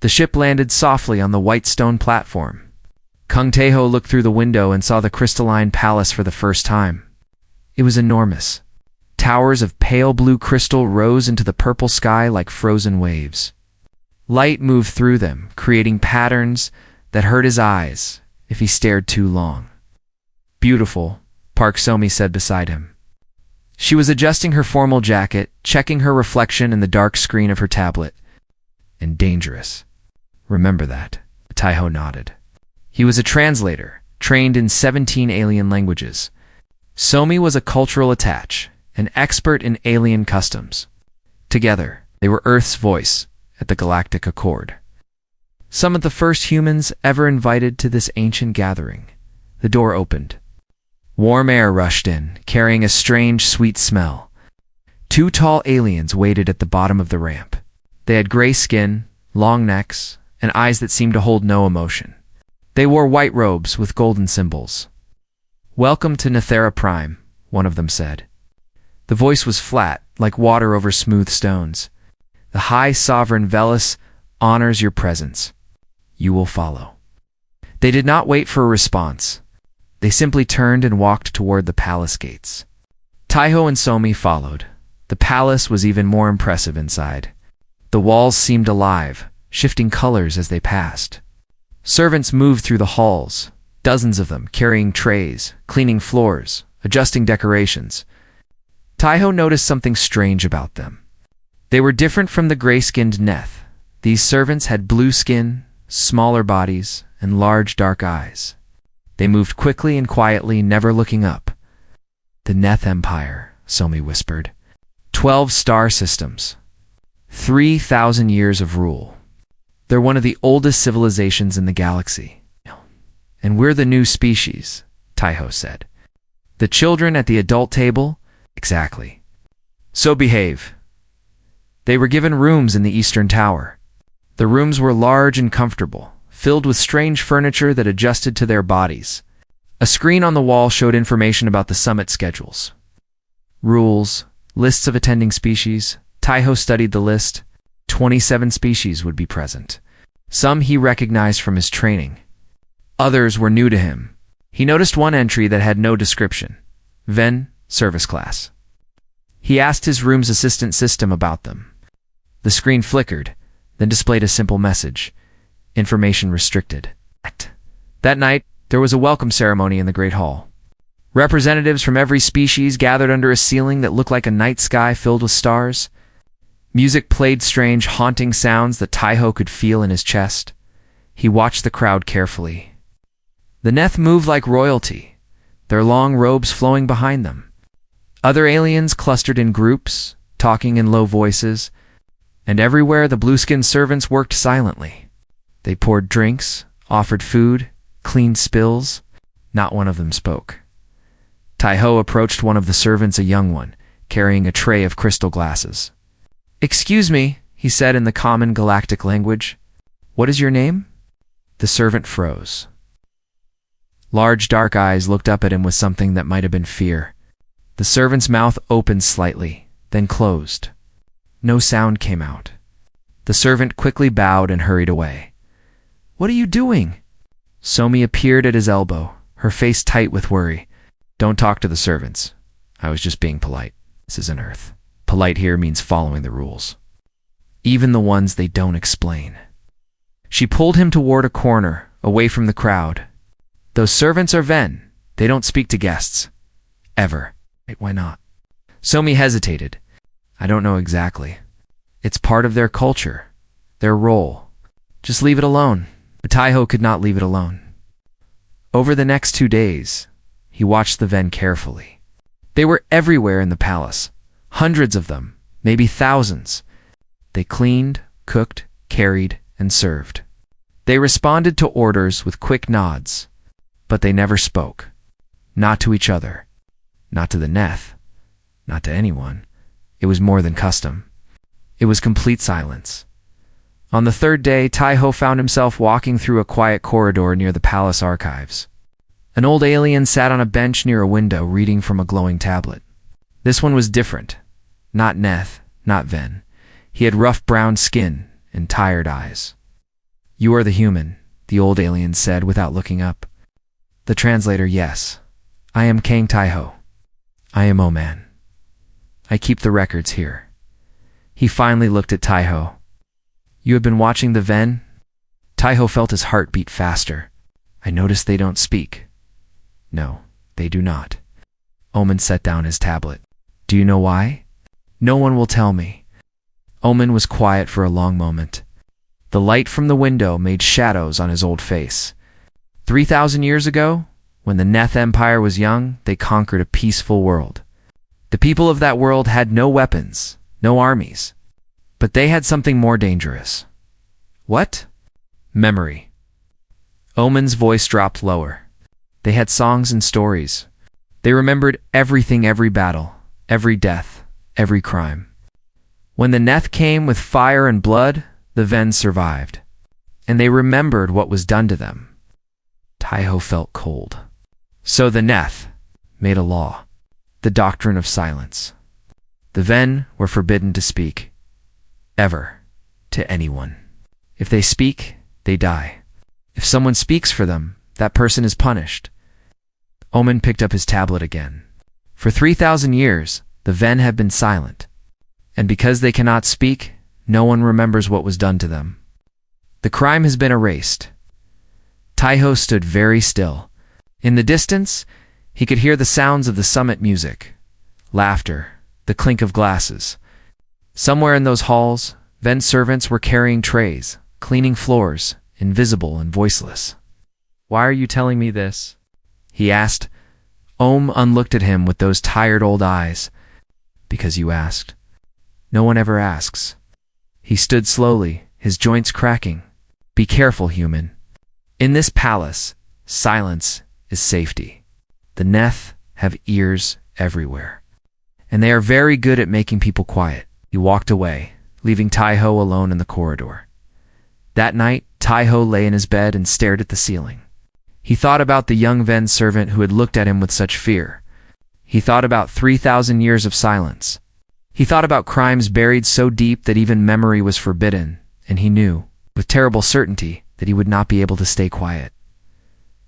The ship landed softly on the white stone platform. Kung Teho looked through the window and saw the crystalline palace for the first time. It was enormous. Towers of pale blue crystal rose into the purple sky like frozen waves. Light moved through them, creating patterns that hurt his eyes if he stared too long. "Beautiful," Park Somi said beside him. She was adjusting her formal jacket, checking her reflection in the dark screen of her tablet. "And dangerous. Remember that." Taiho nodded. He was a translator, trained in 17 alien languages. Somi was a cultural attach, an expert in alien customs. Together, they were Earth's voice at the Galactic Accord. Some of the first humans ever invited to this ancient gathering. The door opened. Warm air rushed in, carrying a strange, sweet smell. Two tall aliens waited at the bottom of the ramp. They had gray skin, long necks, and eyes that seemed to hold no emotion. They wore white robes with golden symbols. "Welcome to Nethera Prime," one of them said. The voice was flat, like water over smooth stones. "The High Sovereign Velis honors your presence. You will follow." They did not wait for a response. They simply turned and walked toward the palace gates. Taiho and Somi followed. The palace was even more impressive inside. The walls seemed alive, shifting colors as they passed. Servants moved through the halls, dozens of them carrying trays, cleaning floors, adjusting decorations. Taiho noticed something strange about them. They were different from the gray-skinned Neth. These servants had blue skin, smaller bodies, and large dark eyes. They moved quickly and quietly, never looking up. "The Neth Empire," Somi whispered. 12 star systems. 3,000 years of rule. They're one of the oldest civilizations in the galaxy. "And we're the new species," Taiho said. "The children at the adult table?" "Exactly. So behave." They were given rooms in the Eastern Tower. The rooms were large and comfortable, filled with strange furniture that adjusted to their bodies. A screen on the wall showed information about the summit schedules. Rules, lists of attending species. Taiho studied the list. 27 species would be present. Some he recognized from his training. Others were new to him. He noticed one entry that had no description. Ven, service class. He asked his room's assistant system about them. The screen flickered, then displayed a simple message. Information restricted. That night, there was a welcome ceremony in the Great Hall. Representatives from every species gathered under a ceiling that looked like a night sky filled with stars. Music played strange, haunting sounds that Taiho could feel in his chest. He watched the crowd carefully. The Neth moved like royalty, their long robes flowing behind them. Other aliens clustered in groups, talking in low voices, and everywhere the blue-skinned servants worked silently. They poured drinks, offered food, cleaned spills. Not one of them spoke. Taiho approached one of the servants, a young one, carrying a tray of crystal glasses. "Excuse me," he said in the common galactic language. "What is your name?" The servant froze. Large dark eyes looked up at him with something that might have been fear. The servant's mouth opened slightly, then closed. No sound came out. The servant quickly bowed and hurried away. "What are you doing?" Somi appeared at his elbow, her face tight with worry. "Don't talk to the servants. I was just being polite. This isn't Earth. Polite here means following the rules. Even the ones they don't explain." She pulled him toward a corner, away from the crowd. "Those servants are Ven. They don't speak to guests. Ever." "Why not?" Somi hesitated. "I don't know exactly. It's part of their culture, their role. Just leave it alone." But Taiho could not leave it alone. Over the next 2 days, he watched the Ven carefully. They were everywhere in the palace. Hundreds of them, maybe thousands. They cleaned, cooked, carried, and served. They responded to orders with quick nods, but they never spoke. Not to each other. Not to the Neth. Not to anyone. It was more than custom. It was complete silence. On the 3rd day, Taiho found himself walking through a quiet corridor near the palace archives. An old alien sat on a bench near a window, reading from a glowing tablet. This one was different. Not Neth, not Ven. He had rough brown skin and tired eyes. You are the human, the old alien said without looking up. The translator, yes. I am Kang Taiho. I am Oman. I keep the records here. He finally looked at Taiho. You have been watching the Ven? Taiho felt his heart beat faster. I notice they don't speak. No, they do not. Oman set down his tablet. Do you know why? No one will tell me. Oman was quiet for a long moment. The light from the window made shadows on his old face. 3,000 years ago, when the Neth Empire was young, they conquered a peaceful world. The people of that world had no weapons, no armies. But they had something more dangerous. What? Memory. Oman's voice dropped lower. They had songs and stories. They remembered everything, every battle, every death, every crime. When the Neth came with fire and blood, the Ven survived. And they remembered what was done to them. Taiho felt cold. So the Neth made a law, the doctrine of silence. The Ven were forbidden to speak, ever, to anyone. If they speak, they die. If someone speaks for them, that person is punished. Oman picked up his tablet again. For 3,000 years, the Ven have been silent. And because they cannot speak, no one remembers what was done to them. The crime has been erased. Taiho stood very still. In the distance, he could hear the sounds of the summit music, laughter, the clink of glasses. Somewhere in those halls, Ven servants were carrying trays, cleaning floors, invisible and voiceless. Why are you telling me this? He asked. Oman looked at him with those tired old eyes. Because you asked. No one ever asks. He stood slowly, his joints cracking. Be careful, human. In this palace, silence is safety. The Neth have ears everywhere. And they are very good at making people quiet. He walked away, leaving Taiho alone in the corridor. That night, Taiho lay in his bed and stared at the ceiling. He thought about the young Ven servant who had looked at him with such fear. He thought about 3,000 years of silence. He thought about crimes buried so deep that even memory was forbidden, and he knew, with terrible certainty, that he would not be able to stay quiet.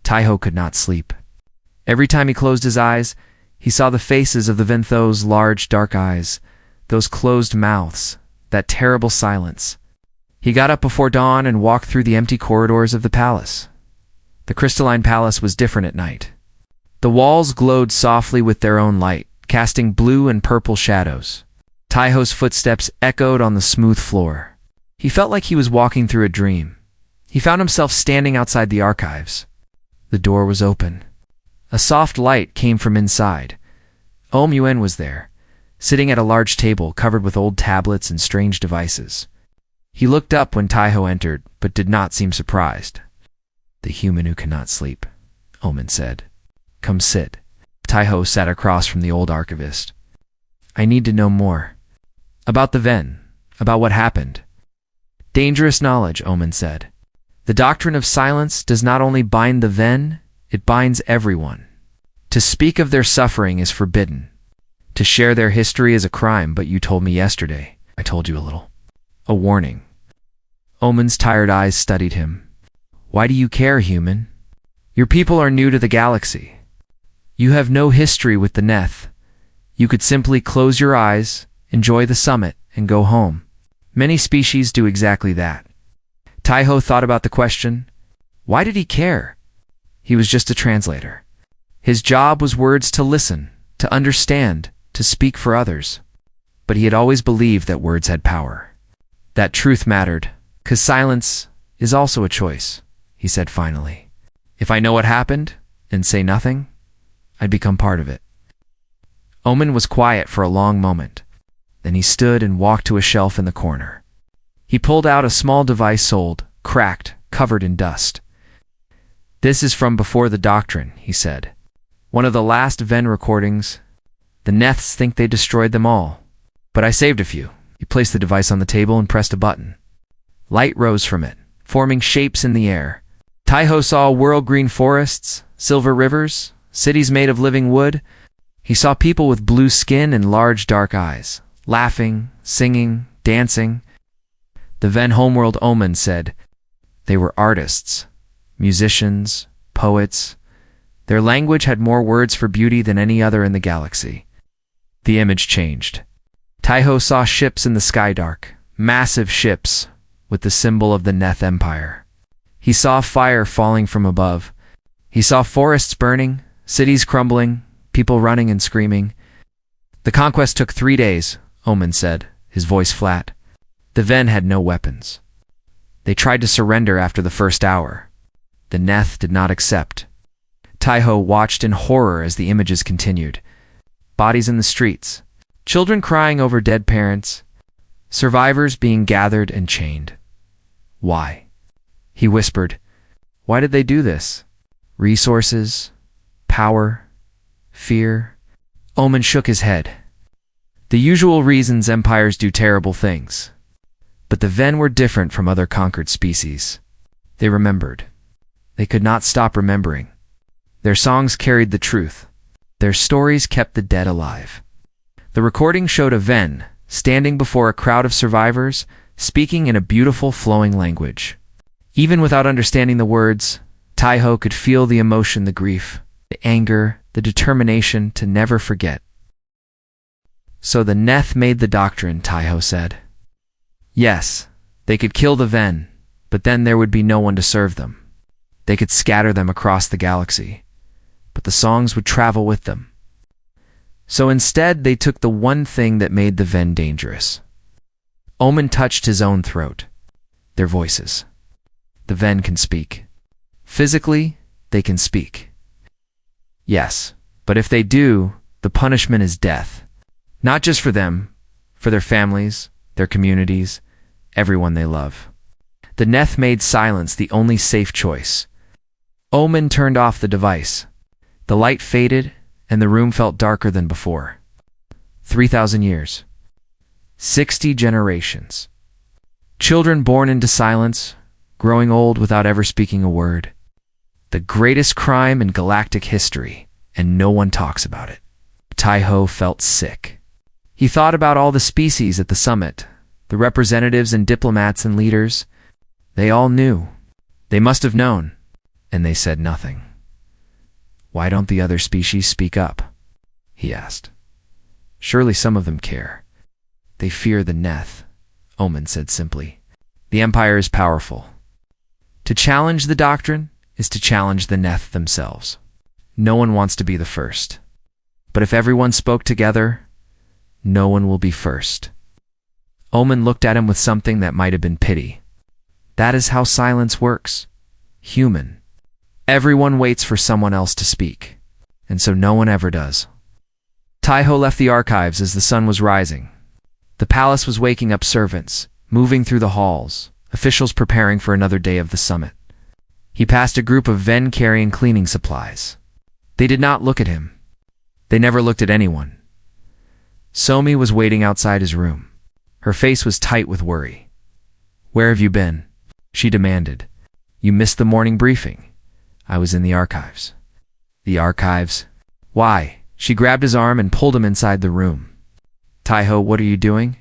Taiho could not sleep. Every time he closed his eyes, he saw the faces of the Venthos' large, dark eyes, those closed mouths, that terrible silence. He got up before dawn and walked through the empty corridors of the palace. The crystalline palace was different at night. The walls glowed softly with their own light, casting blue and purple shadows. Taiho's footsteps echoed on the smooth floor. He felt like he was walking through a dream. He found himself standing outside the archives. The door was open. A soft light came from inside. Yuen was there, sitting at a large table covered with old tablets and strange devices. He looked up when Taiho entered, but did not seem surprised. The human who cannot sleep, Oman said. Come sit. Taiho sat across from the old archivist. I need to know more. About the Ven, about what happened. Dangerous knowledge, Oman said. The doctrine of silence does not only bind the Ven, it binds everyone. To speak of their suffering is forbidden. To share their history is a crime, but you told me yesterday. I told you a little. A warning. Oman's tired eyes studied him. Why do you care, human? Your people are new to the galaxy. You have no history with the Neth. You could simply close your eyes, enjoy the summit, and go home. Many species do exactly that. Taiho thought about the question. Why did he care? He was just a translator. His job was words to listen, to understand, to speak for others. But he had always believed that words had power. That truth mattered, 'cause silence is also a choice, he said finally. If I know what happened, and say nothing, I'd become part of it. Oman was quiet for a long moment. Then he stood and walked to a shelf in the corner. He pulled out a small device old, cracked, covered in dust. This is from before the doctrine, he said. One of the last Ven recordings. The Neths think they destroyed them all. But I saved a few. He placed the device on the table and pressed a button. Light rose from it, forming shapes in the air. Taiho saw world-green forests, silver rivers, cities made of living wood. He saw people with blue skin and large dark eyes, laughing, singing, dancing. The Ven homeworld Oman said, They were artists, musicians, poets. Their language had more words for beauty than any other in the galaxy. The image changed. Taiho saw ships in the sky dark, massive ships, with the symbol of the Neth Empire. He saw fire falling from above. He saw forests burning, cities crumbling, people running and screaming. The conquest took 3 days, Omen said, his voice flat. The Ven had no weapons. They tried to surrender after the first hour. The Neth did not accept. Taiho watched in horror as the images continued. Bodies in the streets, children crying over dead parents, survivors being gathered and chained. Why? He whispered. Why did they do this? Resources? Power? Fear? Omen shook his head. The usual reasons empires do terrible things. But the Ven were different from other conquered species. They remembered. They could not stop remembering. Their songs carried the truth. Their stories kept the dead alive. The recording showed a Ven, standing before a crowd of survivors, speaking in a beautiful flowing language. Even without understanding the words, Taiho could feel the emotion, the grief, the anger, the determination to never forget. So the Neth made the doctrine, Taiho said. Yes, they could kill the Ven, but then there would be no one to serve them. They could scatter them across the galaxy, but the songs would travel with them. So instead, they took the one thing that made the Ven dangerous. Omen touched his own throat. Their voices. The Ven can speak. Physically, they can speak. Yes, but if they do, the punishment is death. Not just for them, for their families, their communities, everyone they love. The Neth made silence the only safe choice. Omen turned off the device. The light faded, and the room felt darker than before. 3,000 years. 60 generations. Children born into silence, growing old without ever speaking a word. The greatest crime in galactic history, and no one talks about it. Taiho felt sick. He thought about all the species at the summit, the representatives and diplomats and leaders. They all knew. They must have known, and they said nothing. Why don't the other species speak up? He asked. Surely some of them care. They fear the Neth, Omen said simply. The Empire is powerful. To challenge the doctrine is to challenge the Neth themselves. No one wants to be the first. But if everyone spoke together, no one will be first. Omen looked at him with something that might have been pity. That is how silence works. Human. Everyone waits for someone else to speak, and so no one ever does. Taiho left the archives as the sun was rising. The palace was waking up servants, moving through the halls, officials preparing for another day of the summit. He passed a group of Ven carrying cleaning supplies. They did not look at him. They never looked at anyone. Somi was waiting outside his room. Her face was tight with worry. Where have you been? She demanded. You missed the morning briefing. I was in the archives. The archives? Why? She grabbed his arm and pulled him inside the room. Taiho, what are you doing?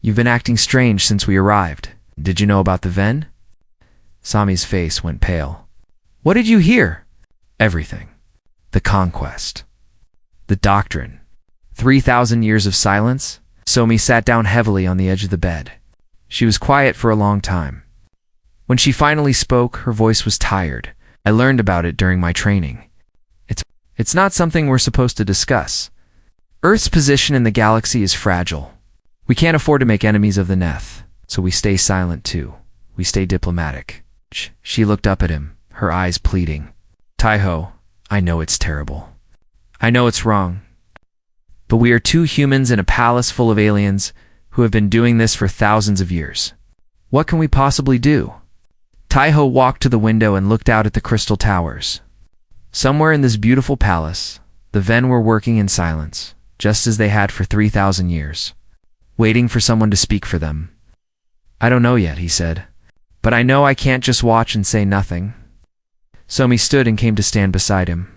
You've been acting strange since we arrived. Did you know about the Ven? Sami's face went pale. What did you hear? Everything. The conquest. The doctrine. 3,000 years of silence? Somi sat down heavily on the edge of the bed. She was quiet for a long time. When she finally spoke, her voice was tired. I learned about it during my training. It's not something we're supposed to discuss. Earth's position in the galaxy is fragile. We can't afford to make enemies of the Neth, so we stay silent too. We stay diplomatic. She looked up at him, her eyes pleading. Taiho, I know it's terrible. I know it's wrong. But we are two humans in a palace full of aliens who have been doing this for thousands of years. What can we possibly do? Taiho walked to the window and looked out at the crystal towers. Somewhere in this beautiful palace, the Ven were working in silence, just as they had for 3,000 years, waiting for someone to speak for them. I don't know yet, he said, but I know I can't just watch and say nothing. Somi stood and came to stand beside him.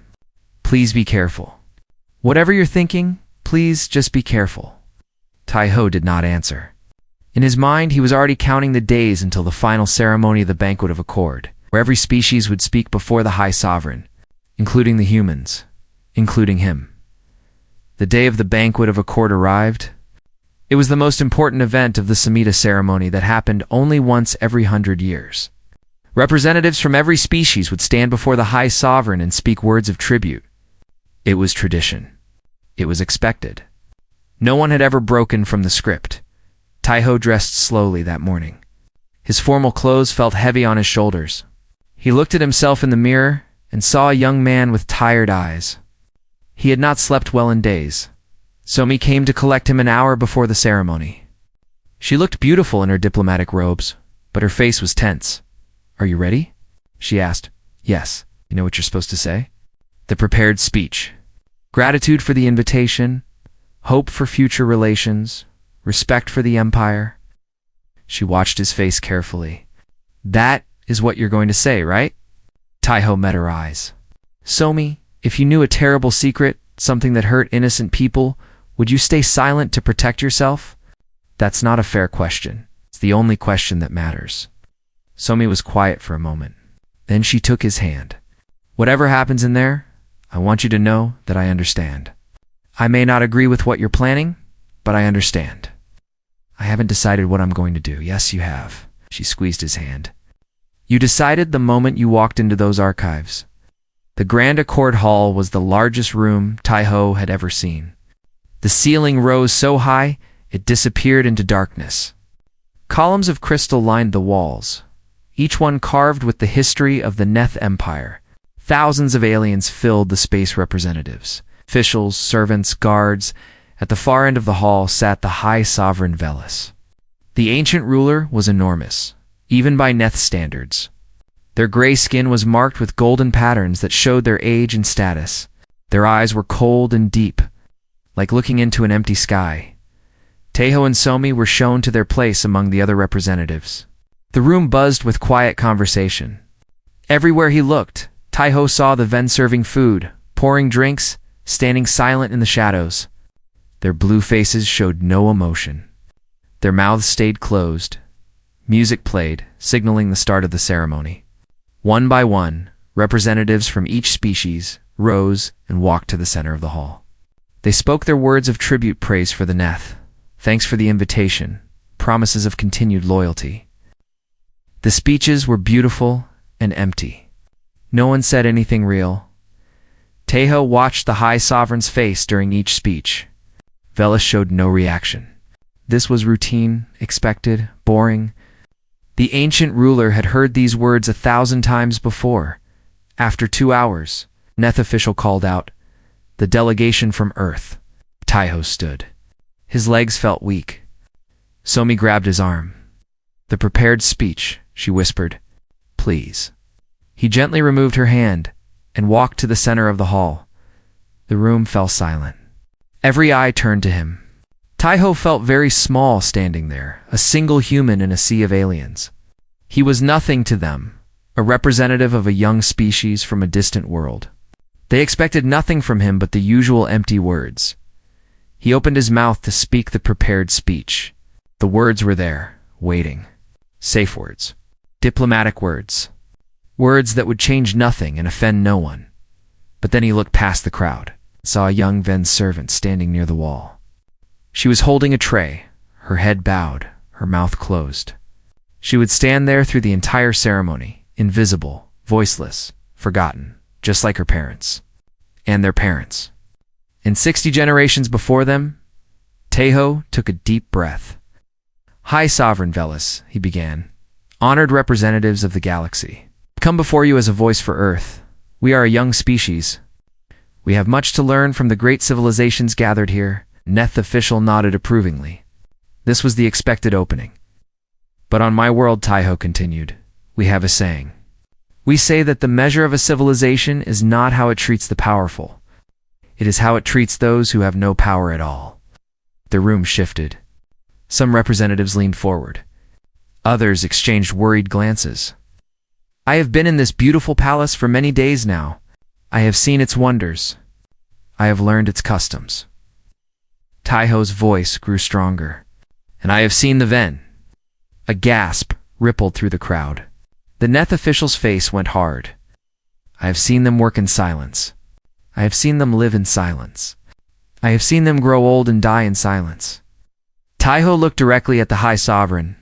Please be careful. Whatever you're thinking, please just be careful. Taiho did not answer. In his mind, he was already counting the days until the final ceremony of the Banquet of Accord, where every species would speak before the High Sovereign, including the humans, including him. The day of the Banquet of Accord arrived. It was the most important event of the Samhita ceremony that happened only once every 100 years. Representatives from every species would stand before the High Sovereign and speak words of tribute. It was tradition. It was expected. No one had ever broken from the script. Taiho dressed slowly that morning. His formal clothes felt heavy on his shoulders. He looked at himself in the mirror and saw a young man with tired eyes. He had not slept well in days. Somi came to collect him an hour before the ceremony. She looked beautiful in her diplomatic robes, but her face was tense. "Are you ready?" she asked. "Yes. You know what you're supposed to say?" The prepared speech. Gratitude for the invitation, hope for future relations, respect for the empire. She watched his face carefully. "That is what you're going to say, right?" Taiho met her eyes. "Somi, if you knew a terrible secret, something that hurt innocent people, would you stay silent to protect yourself?" "That's not a fair question. It's the only question that matters." Somi was quiet for a moment. Then she took his hand. "Whatever happens in there, I want you to know that I understand. I may not agree with what you're planning, but I understand. I haven't decided what I'm going to do." "Yes, you have." She squeezed his hand. "You decided the moment you walked into those archives." The Grand Accord Hall was the largest room Taiho had ever seen. The ceiling rose so high, it disappeared into darkness. Columns of crystal lined the walls, each one carved with the history of the Neth Empire. Thousands of aliens filled the space representatives. Officials, servants, guards. At the far end of the hall sat the High Sovereign Velis. The ancient ruler was enormous, even by Neth standards. Their gray skin was marked with golden patterns that showed their age and status. Their eyes were cold and deep, like looking into an empty sky. Taiho and Somi were shown to their place among the other representatives. The room buzzed with quiet conversation. Everywhere he looked, Taiho saw the Ven serving food, pouring drinks, standing silent in the shadows. Their blue faces showed no emotion. Their mouths stayed closed. Music played, signaling the start of the ceremony. One by one, representatives from each species rose and walked to the center of the hall. They spoke their words of tribute praise for the Neth, thanks for the invitation, promises of continued loyalty. The speeches were beautiful and empty. No one said anything real. Taiho watched the High Sovereign's face during each speech. Velis showed no reaction. This was routine, expected, boring. The ancient ruler had heard these words 1,000 times before. After 2 hours, Neth official called out, "The delegation from Earth." Taiho stood. His legs felt weak. Somi grabbed his arm. "The prepared speech," she whispered. "Please." He gently removed her hand and walked to the center of the hall. The room fell silent. Every eye turned to him. Taiho felt very small standing there, a single human in a sea of aliens. He was nothing to them, a representative of a young species from a distant world. They expected nothing from him but the usual empty words. He opened his mouth to speak the prepared speech. The words were there, waiting. Safe words. Diplomatic words. Words that would change nothing and offend no one. But then he looked past the crowd, saw a young Ven servant standing near the wall. She was holding a tray, her head bowed, her mouth closed. She would stand there through the entire ceremony, invisible, voiceless, forgotten, just like her parents. And their parents. And 60 generations before them, Taiho took a deep breath. "High Sovereign Velis," he began, "honored representatives of the galaxy. Come before you as a voice for Earth. We are a young species. We have much to learn from the great civilizations gathered here." Neth official nodded approvingly. This was the expected opening. "But on my world," Taiho continued, "we have a saying. We say that the measure of a civilization is not how it treats the powerful. It is how it treats those who have no power at all." The room shifted. Some representatives leaned forward. Others exchanged worried glances. "I have been in this beautiful palace for many days now. I have seen its wonders. I have learned its customs." Taiho's voice grew stronger. "And I have seen the Ven. A gasp rippled through the crowd. The Neth official's face went hard. I have seen them work in silence. I have seen them live in silence. I have seen them grow old and die in silence. Taiho looked directly at the High Sovereign,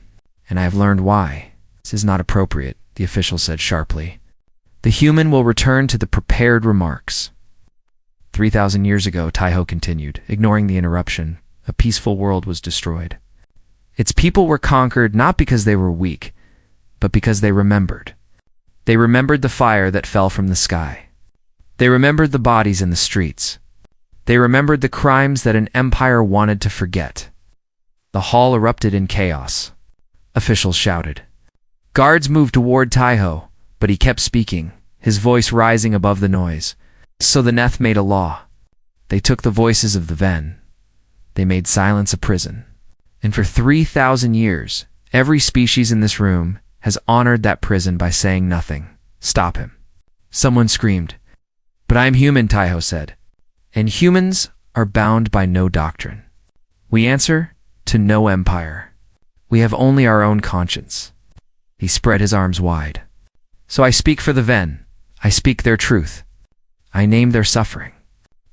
and I have learned why. This is not appropriate, the official said sharply. The human will return to the prepared remarks. 3,000 years ago, Taiho continued, ignoring the interruption, a peaceful world was destroyed. Its people were conquered not because they were weak, but because they remembered. They remembered the fire that fell from the sky. They remembered the bodies in the streets. They remembered the crimes that an empire wanted to forget. The hall erupted in chaos. Officials shouted. Guards moved toward Taiho, but he kept speaking, his voice rising above the noise. So the Neth made a law. They took the voices of the Ven. They made silence a prison. And for 3,000 years, every species in this room has honored that prison by saying nothing. Stop him. Someone screamed. But I am human, Taiho said. And humans are bound by no doctrine. We answer to no empire. We have only our own conscience. He spread his arms wide. So I speak for the Ven. I speak their truth. I name their suffering.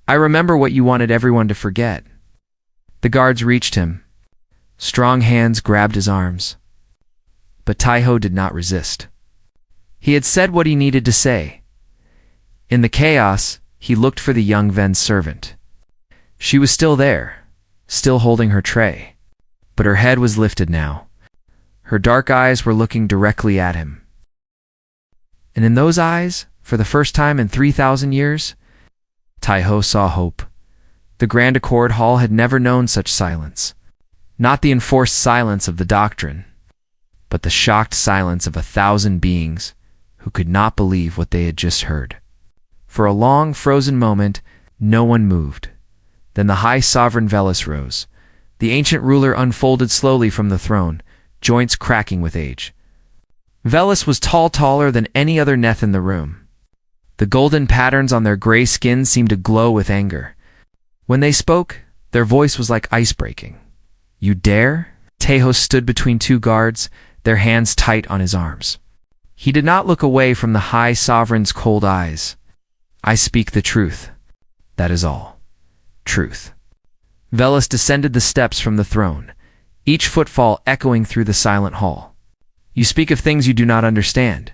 I remember what you wanted everyone to forget. The guards reached him. Strong hands grabbed his arms. But Taiho did not resist. He had said what he needed to say. In the chaos, he looked for the young Ven's servant. She was still there, still holding her tray. But her head was lifted now. Her dark eyes were looking directly at him. And in those eyes, for the first time in 3,000 years, Taiho saw hope. The Grand Accord Hall had never known such silence. Not the enforced silence of the doctrine, but the shocked silence of 1,000 beings who could not believe what they had just heard. For a long, frozen moment, no one moved. Then the High Sovereign Velis rose. The ancient ruler unfolded slowly from the throne, joints cracking with age. Velis was taller than any other Neth in the room. The golden patterns on their gray skin seemed to glow with anger. When they spoke, their voice was like ice breaking. You dare? Taiho stood between two guards, their hands tight on his arms. He did not look away from the High Sovereign's cold eyes. I speak the truth. That is all. Truth. Velis descended the steps from the throne, each footfall echoing through the silent hall. You speak of things you do not understand.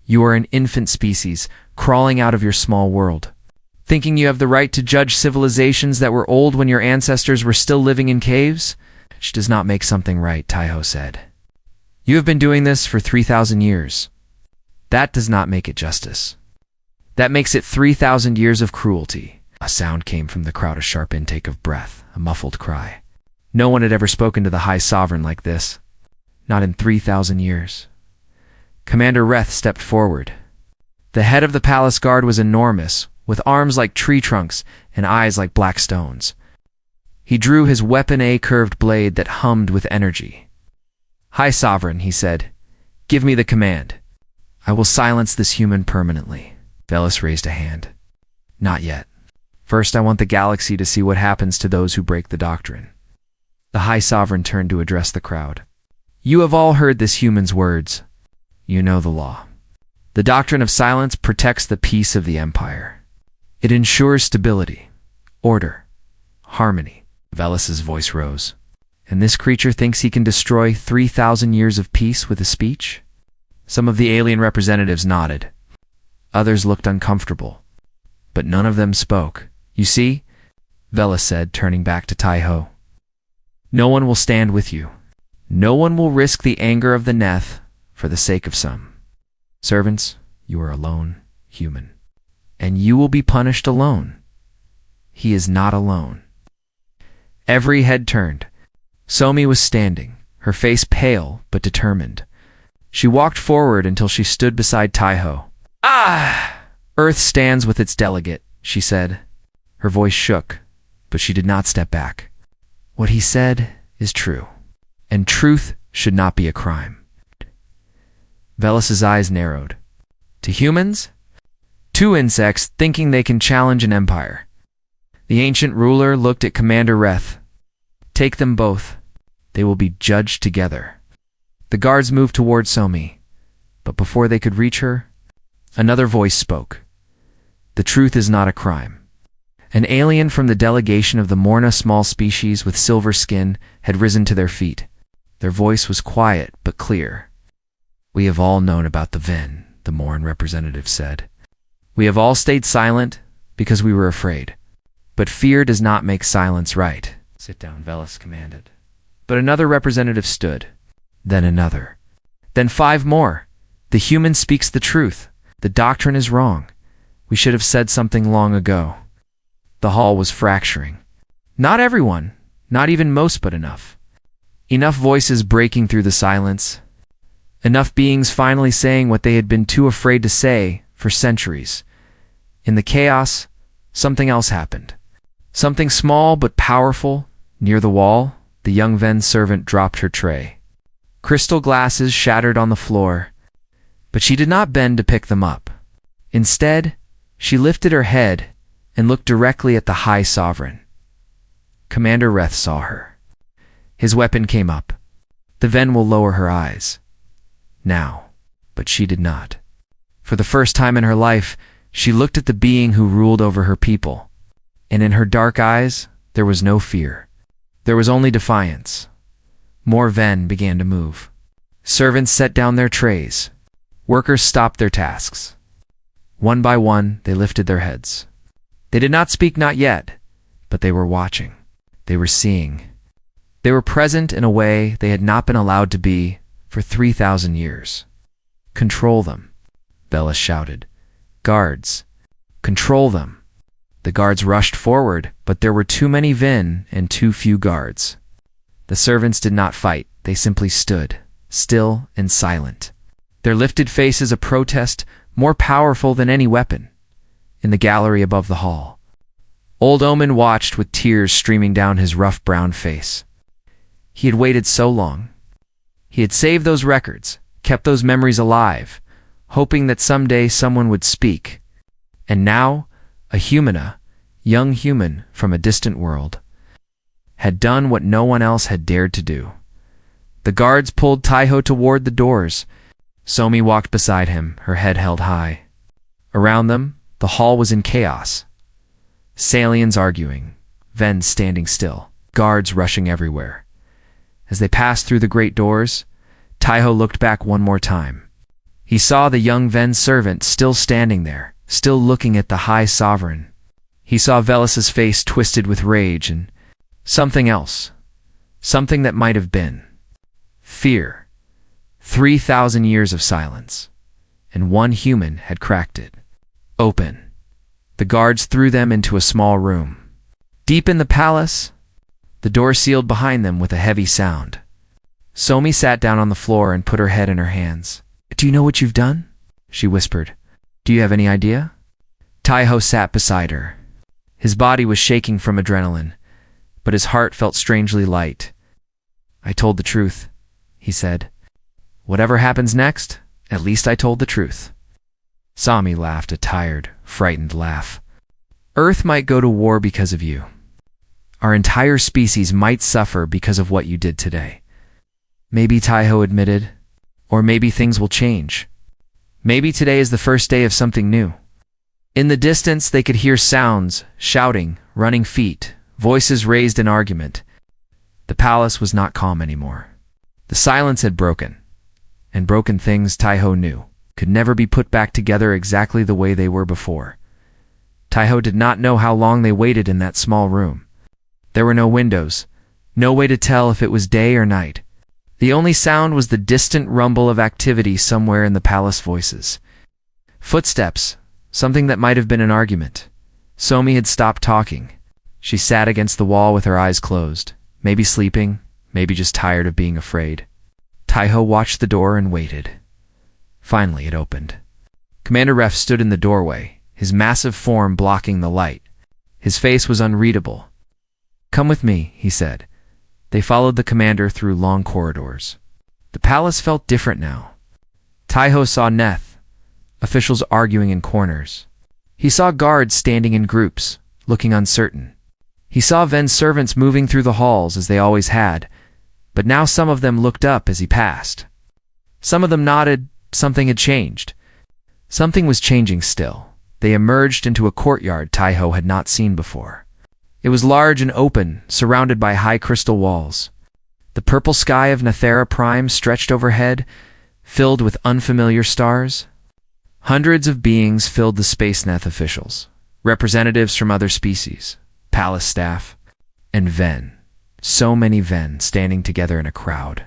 You are an infant species, crawling out of your small world, thinking you have the right to judge civilizations that were old when your ancestors were still living in caves? Which does not make something right, Taiho said. You have been doing this for 3,000 years. That does not make it justice. That makes it 3,000 years of cruelty. A sound came from the crowd, a sharp intake of breath, a muffled cry. No one had ever spoken to the High Sovereign like this. Not in 3,000 years. Commander Reth stepped forward. The head of the palace guard was enormous, with arms like tree trunks and eyes like black stones. He drew his weapon, a curved blade that hummed with energy. High Sovereign, he said, give me the command. I will silence this human permanently. Velis raised a hand. Not yet. First, I want the galaxy to see what happens to those who break the doctrine. The High Sovereign turned to address the crowd. You have all heard this human's words. You know the law. The doctrine of silence protects the peace of the empire. It ensures stability, order, harmony. Velis's voice rose. And this creature thinks he can destroy 3,000 years of peace with a speech? Some of the alien representatives nodded. Others looked uncomfortable. But none of them spoke. You see, Velis said, turning back to Taiho. No one will stand with you. No one will risk the anger of the Neth for the sake of some. Servants, you are alone, human. And you will be punished alone. He is not alone. Every head turned. Somi was standing, her face pale but determined. She walked forward until she stood beside Taiho. Ah! Earth stands with its delegate, she said. Her voice shook, but she did not step back. What he said is true, and truth should not be a crime. Velis's eyes narrowed. To humans? Two insects thinking they can challenge an empire. The ancient ruler looked at Commander Reth. Take them both. They will be judged together. The guards moved toward Somi, but before they could reach her, another voice spoke. The truth is not a crime. An alien from the delegation of the Morna small species with silver skin had risen to their feet. Their voice was quiet but clear. We have all known about the Ven, the Morn representative said. We have all stayed silent because we were afraid. But fear does not make silence right. Sit down, Velis commanded. But another representative stood. Then another. Then 5 more. The human speaks the truth. The doctrine is wrong. We should have said something long ago. The hall was fracturing. Not everyone, not even most, but enough. Enough voices breaking through the silence. Enough beings finally saying what they had been too afraid to say for centuries. In the chaos, something else happened. Something small but powerful. Near the wall, the young Ven servant dropped her tray. Crystal glasses shattered on the floor, but she did not bend to pick them up. Instead, she lifted her head and looked directly at the High Sovereign. Commander Reth saw her. His weapon came up. The Ven will lower her eyes. Now, but she did not. For the first time in her life, she looked at the being who ruled over her people, and in her dark eyes, there was no fear. There was only defiance. More Ven began to move. Servants set down their trays. Workers stopped their tasks. One by one, they lifted their heads. They did not speak, not yet, but they were watching. They were seeing. They were present in a way they had not been allowed to be for 3,000 years. Control them, Velis shouted. Guards, control them. The guards rushed forward, but there were too many Ven and too few guards. The servants did not fight, they simply stood, still and silent. Their lifted faces a protest more powerful than any weapon. In the gallery above the hall, Old Omen watched with tears streaming down his rough brown face. He had waited so long. He had saved those records, kept those memories alive, hoping that someday someone would speak. And now, a humana, young human from a distant world, had done what no one else had dared to do. The guards pulled Taiho toward the doors. Somi walked beside him, her head held high. Around them, the hall was in chaos. Salians arguing, Ven standing still, guards rushing everywhere. As they passed through the great doors, Taiho looked back one more time. He saw the young Ven servant still standing there, still looking at the High Sovereign. He saw Velis's face twisted with rage and something else, something that might have been. Fear. 3,000 years of silence, and one human had cracked it. Open. The guards threw them into a small room. Deep in the palace, the door sealed behind them with a heavy sound. Somi sat down on the floor and put her head in her hands. Do you know what you've done? She whispered. Do you have any idea? Taiho sat beside her. His body was shaking from adrenaline, but his heart felt strangely light. I told the truth, he said. Whatever happens next, at least I told the truth. Sami laughed a tired, frightened laugh. Earth might go to war because of you. Our entire species might suffer because of what you did today. Maybe, Taiho admitted, or maybe things will change. Maybe today is the first day of something new. In the distance, they could hear sounds, shouting, running feet, voices raised in argument. The palace was not calm anymore. The silence had broken, and broken things, Taiho knew, could never be put back together exactly the way they were before. Taiho did not know how long they waited in that small room. There were no windows, no way to tell if it was day or night. The only sound was the distant rumble of activity somewhere in the palace voices. Footsteps, something that might have been an argument. Somi had stopped talking. She sat against the wall with her eyes closed, maybe sleeping, maybe just tired of being afraid. Taiho watched the door and waited. Finally, it opened. Commander Ref stood in the doorway, his massive form blocking the light. His face was unreadable. Come with me, he said. They followed the commander through long corridors. The palace felt different now. Taiho saw Neth, officials arguing in corners. He saw guards standing in groups, looking uncertain. He saw Ven's servants moving through the halls as they always had, but now some of them looked up as he passed, Some of them nodded. Something had changed. Something was changing still. They emerged into a courtyard Taiho had not seen before. It was large and open, surrounded by high crystal walls. The purple sky of Nathera Prime stretched overhead, filled with unfamiliar stars. Hundreds of beings filled the SpaceNeth officials, representatives from other species, palace staff, and Ven. So many Ven standing together in a crowd.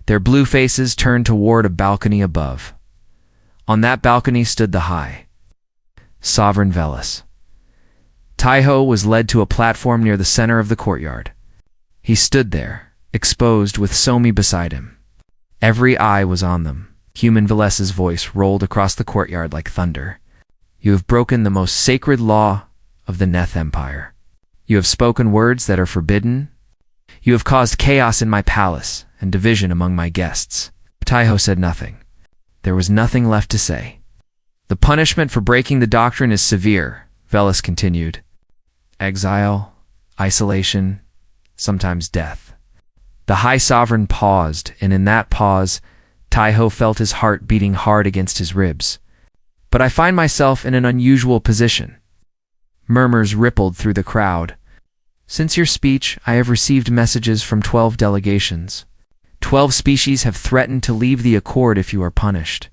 Their blue faces turned toward a balcony above. On that balcony stood the High Sovereign Velis. Taiho was led to a platform near the center of the courtyard. He stood there, exposed with Somi beside him. Every eye was on them. Human Velis's voice rolled across the courtyard like thunder. You have broken the most sacred law of the Neth Empire. You have spoken words that are forbidden. You have caused chaos in my palace and division among my guests. Taiho said nothing. There was nothing left to say. The punishment for breaking the doctrine is severe, Velis continued. Exile, isolation, sometimes death. The High Sovereign paused, and in that pause, Taiho felt his heart beating hard against his ribs. But I find myself in an unusual position. Murmurs rippled through the crowd. Since your speech, I have received messages from 12 delegations. 12 species have threatened to leave the Accord if you are punished.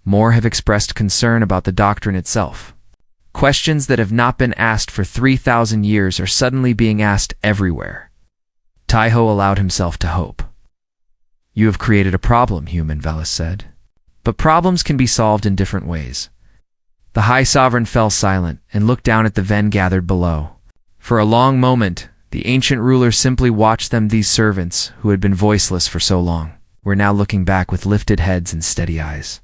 More have expressed concern about the doctrine itself. Questions that have not been asked for 3,000 years are suddenly being asked everywhere. Taiho allowed himself to hope. You have created a problem, Human, Velis said. But problems can be solved in different ways. The High Sovereign fell silent and looked down at the Ven gathered below. For a long moment, the ancient ruler simply watched them. These servants, who had been voiceless for so long, were now looking back with lifted heads and steady eyes.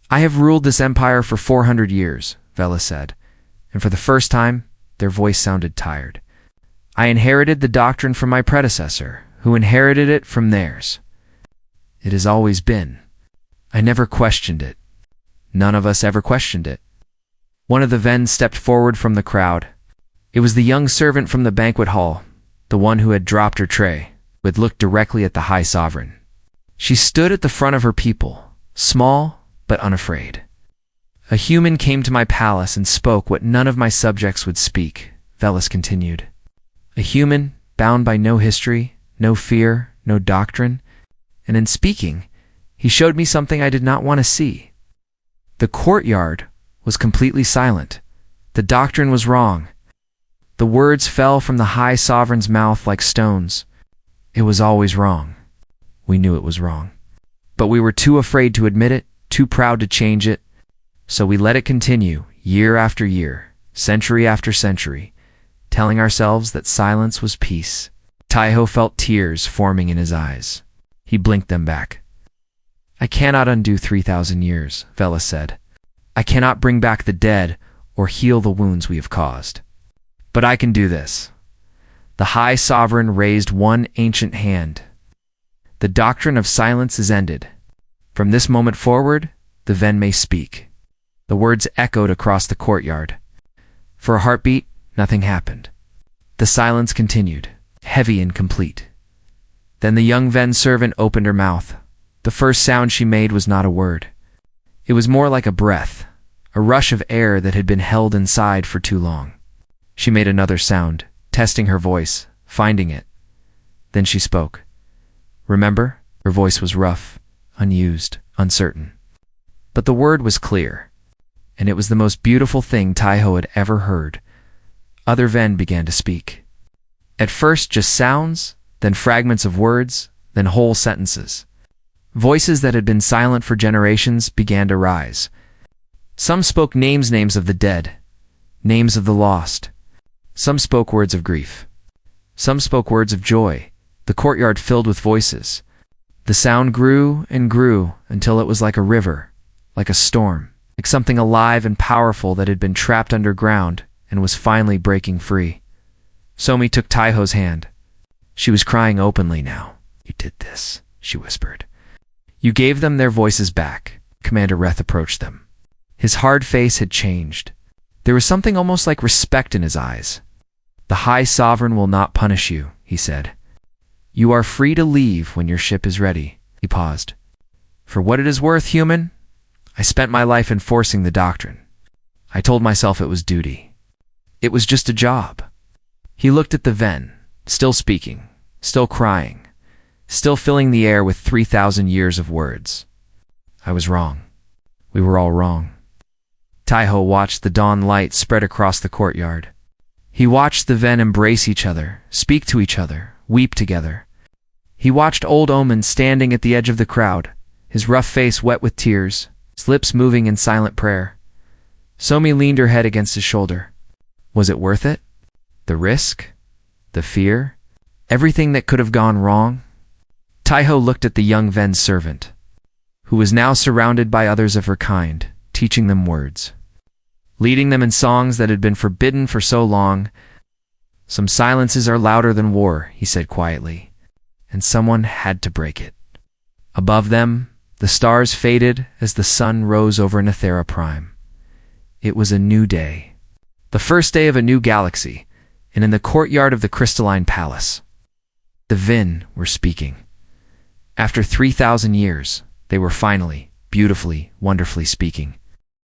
I have ruled this empire for 400 years, Velis said, and for the first time, their voice sounded tired. I inherited the doctrine from my predecessor, who inherited it from theirs. It has always been. I never questioned it. None of us ever questioned it. One of the Ven stepped forward from the crowd. It was the young servant from the banquet hall, the one who had dropped her tray, who had looked directly at the High Sovereign. She stood at the front of her people, small but unafraid. A human came to my palace and spoke what none of my subjects would speak, Velis continued. A human, bound by no history, no fear, no doctrine, and in speaking, he showed me something I did not want to see. The courtyard was completely silent. The doctrine was wrong. The words fell from the High Sovereign's mouth like stones. It was always wrong. We knew it was wrong. But we were too afraid to admit it, too proud to change it, so we let it continue, year after year, century after century, telling ourselves that silence was peace. Taiho felt tears forming in his eyes. He blinked them back. I cannot undo 3,000 years, Velis said. I cannot bring back the dead or heal the wounds we have caused. But I can do this. The High Sovereign raised one ancient hand. The doctrine of silence is ended. From this moment forward, the Ven may speak. The words echoed across the courtyard. For a heartbeat, nothing happened. The silence continued, heavy and complete. Then the young Ven servant opened her mouth. The first sound she made was not a word. It was more like a breath, a rush of air that had been held inside for too long. She made another sound, testing her voice, finding it. Then she spoke. Remember? Her voice was rough, unused, uncertain. But the word was clear, and it was the most beautiful thing Taiho had ever heard. Other Ven began to speak. At first just sounds, then fragments of words, then whole sentences. Voices that had been silent for generations began to rise. Some spoke names of the dead, names of the lost. Some spoke words of grief. Some spoke words of joy. The courtyard filled with voices. The sound grew and grew until it was like a river, like a storm, like something alive and powerful that had been trapped underground and was finally breaking free. Somi took Taiho's hand. She was crying openly now. You did this, she whispered. You gave them their voices back. Commander Reth approached them. His hard face had changed. There was something almost like respect in his eyes. The High Sovereign will not punish you, he said. You are free to leave when your ship is ready. He paused. For what it is worth, human, I spent my life enforcing the doctrine. I told myself it was duty. It was just a job. He looked at the Ven, still speaking, still crying, still filling the air with 3,000 years of words. I was wrong. We were all wrong. Taiho watched the dawn light spread across the courtyard. He watched the Ven embrace each other, speak to each other, weep together. He watched old Omen standing at the edge of the crowd, his rough face wet with tears, his lips moving in silent prayer. Somi leaned her head against his shoulder. Was it worth it? The risk? The fear? Everything that could have gone wrong? Taiho looked at the young Ven's servant, who was now surrounded by others of her kind, teaching them words, leading them in songs that had been forbidden for so long. Some silences are louder than war, he said quietly, and someone had to break it. Above them, the stars faded as the sun rose over Nethera Prime. It was a new day, the first day of a new galaxy, and in the courtyard of the crystalline palace, the Vin were speaking. After 3,000 years, they were finally, beautifully, wonderfully speaking.